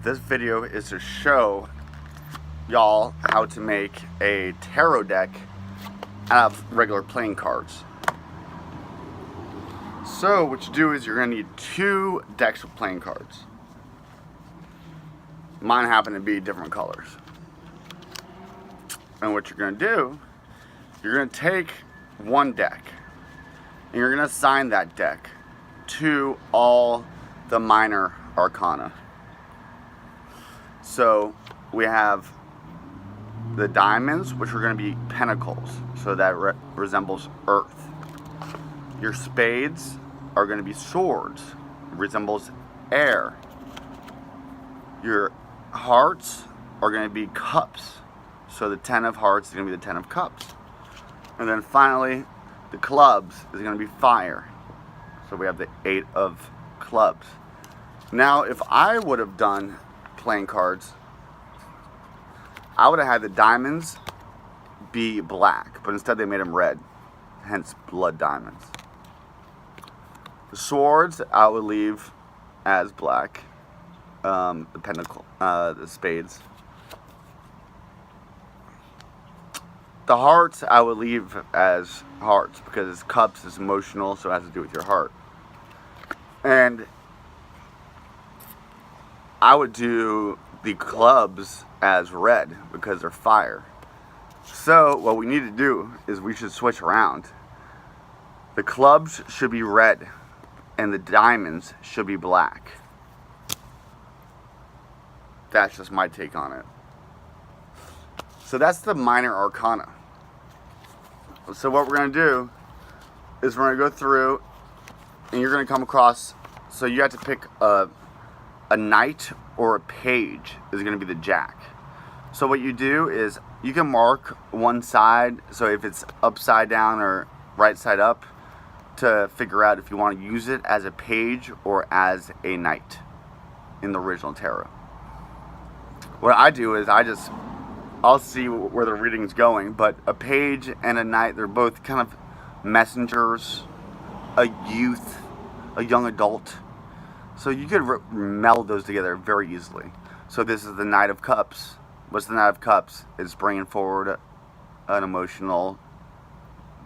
This video is to show y'all how to make a tarot deck out of regular playing cards. So what you do is you're going to need 2 decks of playing cards. Mine happen to be different colors. And what you're going to do, you're going to take one deck and you're going to assign that deck to all the minor arcana. So we have the diamonds, which are going to be pentacles, so that resembles earth. Your spades are going to be swords, resembles air. Your hearts are going to be cups, so the 10 of hearts is going to be the 10 of cups. And then finally, the clubs is going to be fire, so we have the 8 of clubs. Now, if I would have done playing cards, I would have had the diamonds be black, but instead they made them red, hence blood diamonds. The swords I would leave as black, the pentacle, the spades. The hearts I would leave as hearts because cups is emotional, so it has to do with your heart. And I would do the clubs as red because they're fire. So what we need to do is we should switch around. The clubs should be red and the diamonds should be black. That's just my take on it. So that's the minor arcana. So what we're going to do is we're going to go through and you're going to come across, so you have to pick a knight or a page is going to be the jack. So what you do is you can mark one side, so if it's upside down or right side up, to figure out if you want to use it as a page or as a knight in the original tarot. What I do is I'll see where the reading's going, but a page and a knight, they're both kind of messengers, a youth, a young adult. So you could meld those together very easily. So this is the Knight of Cups. What's the Knight of Cups? It's bringing forward an emotional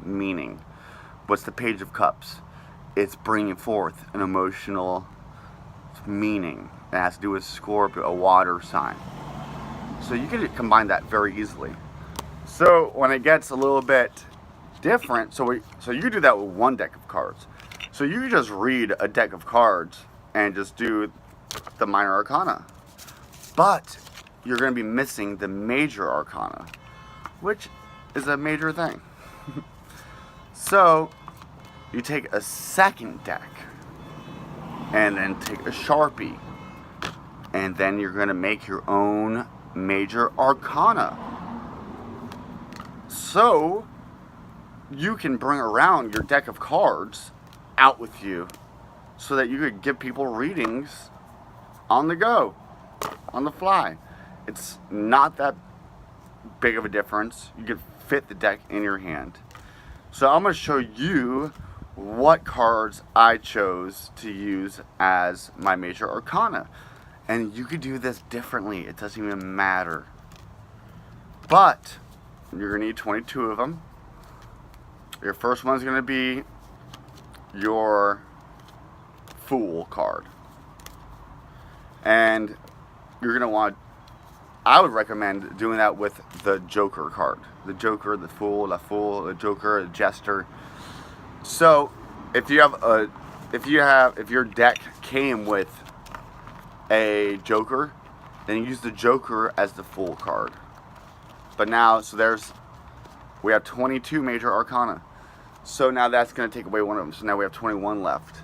meaning. What's the Page of Cups? It's bringing forth an emotional meaning. It has to do with Scorpio, a water sign. So you could combine that very easily. So when it gets a little bit different, so you could do that with one deck of cards. So you could just read a deck of cards and just do the minor arcana. But you're going to be missing the major arcana, which is a major thing. So you take a second deck and then take a Sharpie, and then you're going to make your own major arcana. So you can bring around your deck of cards out with you so that you could give people readings on the go, on the fly. It's not that big of a difference. You can fit the deck in your hand. So I'm going to show you what cards I chose to use as my major arcana. And you could do this differently. It doesn't even matter. But you're going to need 22 of them. Your first one's going to be your Fool card. And you're going to want, I would recommend doing that with the Joker card. The Joker, the Fool, the Joker, the Jester. So if your deck came with a Joker, then you use the Joker as the Fool card. But now, we have 22 major arcana. So now that's going to take away one of them. So now we have 21 left.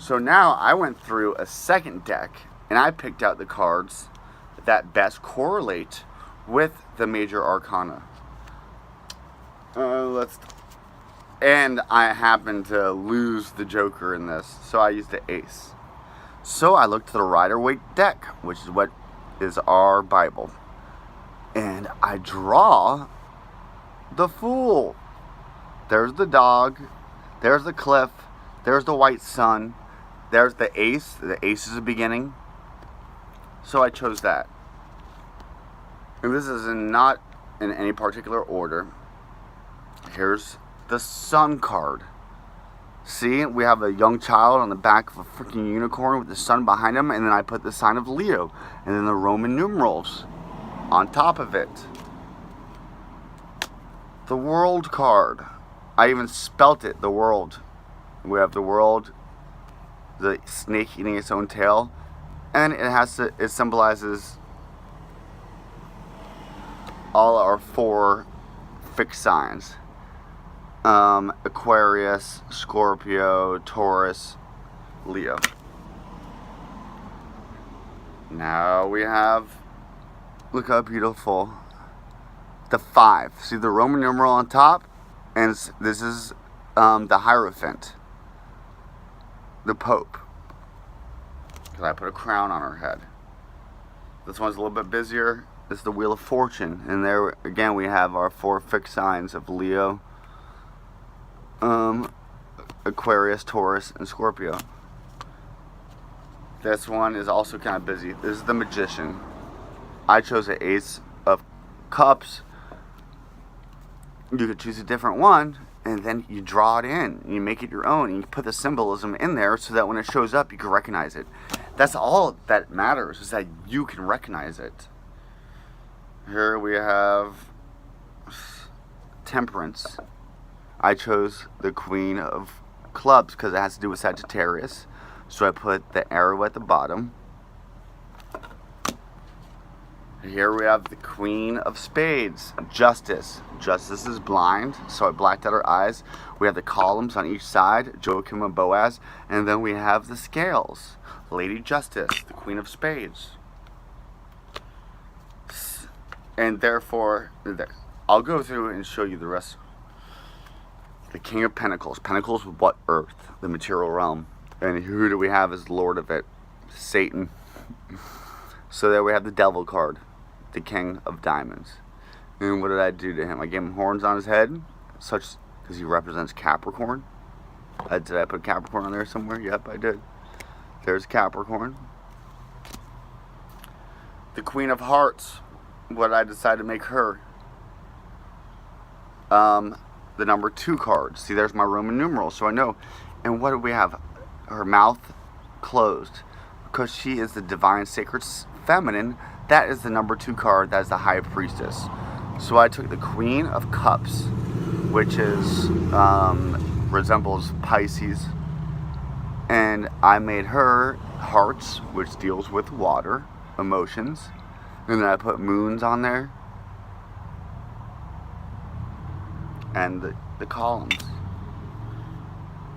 So now I went through a second deck and I picked out the cards that best correlate with the major arcana. And I happened to lose the Joker in this, so I used the Ace. So I looked to the Rider-Waite deck, which is what is our Bible. And I draw the Fool. There's the dog, there's the cliff, there's the white sun, there's the ace. The ace is the beginning. So I chose that. And this is not in any particular order. Here's the sun card. See, we have a young child on the back of a freaking unicorn with the sun behind him, and then I put the sign of Leo, and then the Roman numerals on top of it. The world card. I even spelt it, the world. We have the world, the snake eating its own tail, and it symbolizes all our 4 fixed signs. Aquarius, Scorpio, Taurus, Leo. Now we have, look how beautiful, the 5. See the Roman numeral on top? And this is the Hierophant, the Pope. Because I put a crown on her head. This one's a little bit busier. This is the Wheel of Fortune. And there, again, we have our 4 fixed signs of Leo, Aquarius, Taurus, and Scorpio. This one is also kind of busy. This is the Magician. I chose an Ace of Cups. You could choose a different one, and then you draw it in. You make it your own, and you put the symbolism in there so that when it shows up, you can recognize it. That's all that matters, is that you can recognize it. Here we have Temperance. I chose the Queen of Clubs because it has to do with Sagittarius. So I put the arrow at the bottom. Here we have the Queen of Spades, Justice. Justice is blind, so I blacked out her eyes. We have the columns on each side, Joachim and Boaz. And then we have the scales, Lady Justice, the Queen of Spades. And therefore, I'll go through and show you the rest. The King of Pentacles. Pentacles with what? Earth, the material realm. And who do we have as Lord of it? Satan. So there we have the Devil card, the King of Diamonds. And what did I do to him? I gave him horns on his head, because he represents Capricorn. Did I put Capricorn on there somewhere? Yep, I did. There's Capricorn. The Queen of Hearts. What I decided to make her. The number 2 card. See, there's my Roman numeral, so I know. And what do we have? Her mouth closed, because she is the divine sacred feminine. That is the number 2 card. That is the High Priestess. So I took the Queen of Cups, which is resembles Pisces, and I made her Hearts, which deals with water, emotions, and then I put moons on there, and the columns.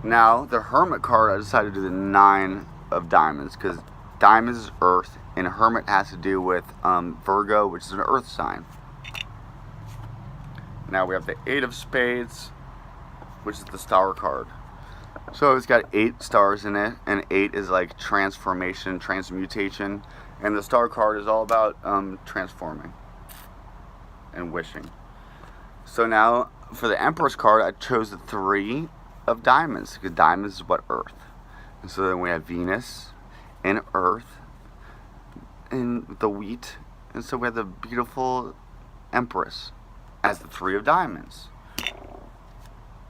Now, the Hermit card, I decided to do the 9 of Diamonds, because Diamonds is Earth, and Hermit has to do with Virgo, which is an Earth sign. Now we have the 8 of Spades, which is the Star card. So it's got 8 stars in it, and 8 is like transformation, transmutation, and the Star card is all about transforming and wishing. So now, for the Empress card, I chose the 3 of Diamonds, because Diamonds is what? Earth. And so then we have Venus and Earth and the wheat, and so we have the beautiful Empress as the 3 of Diamonds.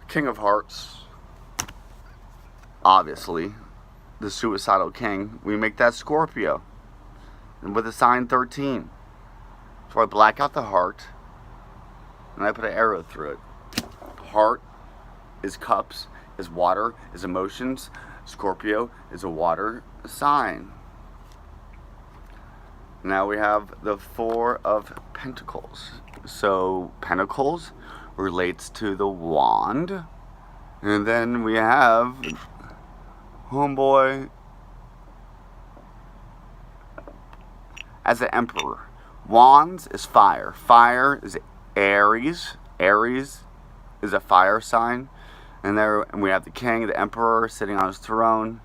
King of Hearts, obviously the suicidal king. We make that Scorpio, and with the sign 13. So I black out the heart, and I put an arrow through it. Heart is cups, is water, is emotions. Scorpio is a water sign. Now we have the 4 of Pentacles. So Pentacles relates to the wand. And then we have homeboy as the Emperor. Wands is fire. Fire is Aries. Aries is a fire sign. And there we have the king, the emperor, sitting on his throne.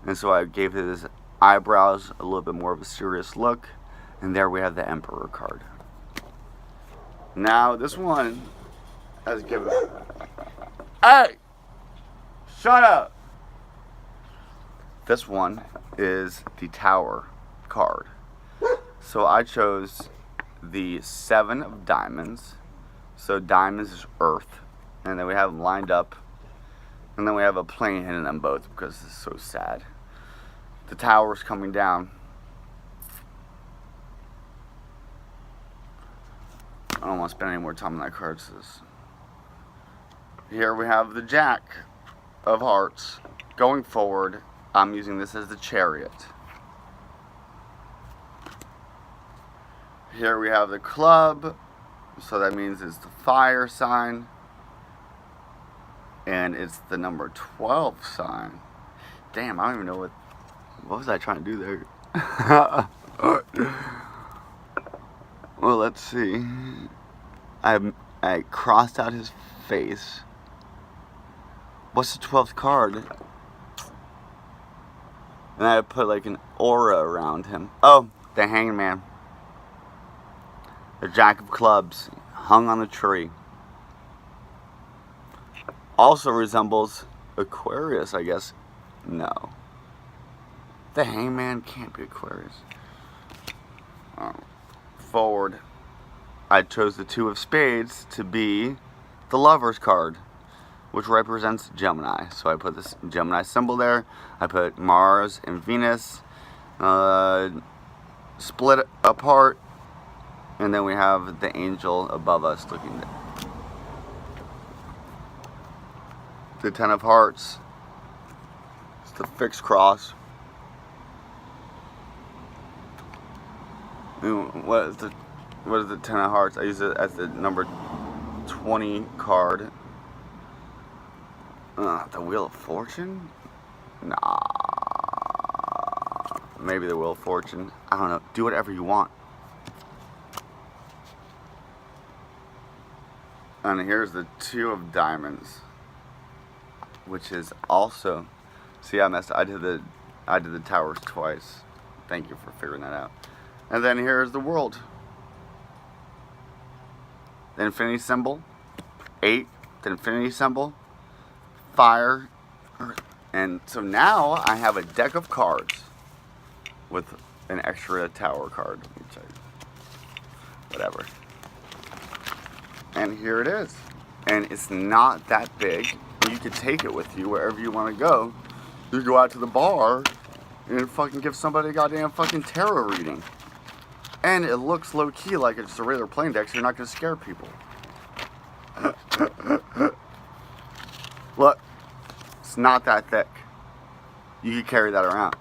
And so I gave his eyebrows a little bit more of a serious look. And there we have the emperor card. Now this one has given... Hey! Shut up! This one is the Tower card. So I chose the 7 of diamonds. So diamonds is earth. And then we have them lined up. And then we have a plane hitting them both because it's so sad. The tower's coming down. I don't want to spend any more time on that card. Here we have the Jack of Hearts. Going forward, I'm using this as the Chariot. Here we have the Club. So that means it's the fire sign. And it's the number 12 sign. Damn, I don't even know what was I trying to do there? Well, let's see. I crossed out his face. What's the 12th card? And I put like an aura around him. Oh, the Hangman. The Jack of Clubs hung on the tree. Also resembles Aquarius, I guess. No. The Hangman can't be Aquarius. Forward, I chose the 2 of Spades to be the Lover's card, which represents Gemini. So I put this Gemini symbol there. I put Mars and Venus split apart. And then we have the angel above us looking there. The 10 of Hearts. It's the fixed cross. What is the 10 of Hearts? I use it as the number 20 card. The Wheel of Fortune? Nah. Maybe the Wheel of Fortune. I don't know. Do whatever you want. And here's the 2 of Diamonds, which is also. See, I messed. I did the towers twice. Thank you for figuring that out. And then here's the world. The infinity symbol. 8. The infinity symbol. Fire. Earth. And so now I have a deck of cards with an extra tower card. Whatever. And here it is. And it's not that big. You could take it with you wherever you want to go. You go out to the bar and fucking give somebody a goddamn fucking tarot reading. And it looks low-key like it's a regular plain deck, so you're not going to scare people. Look, it's not that thick. You can carry that around.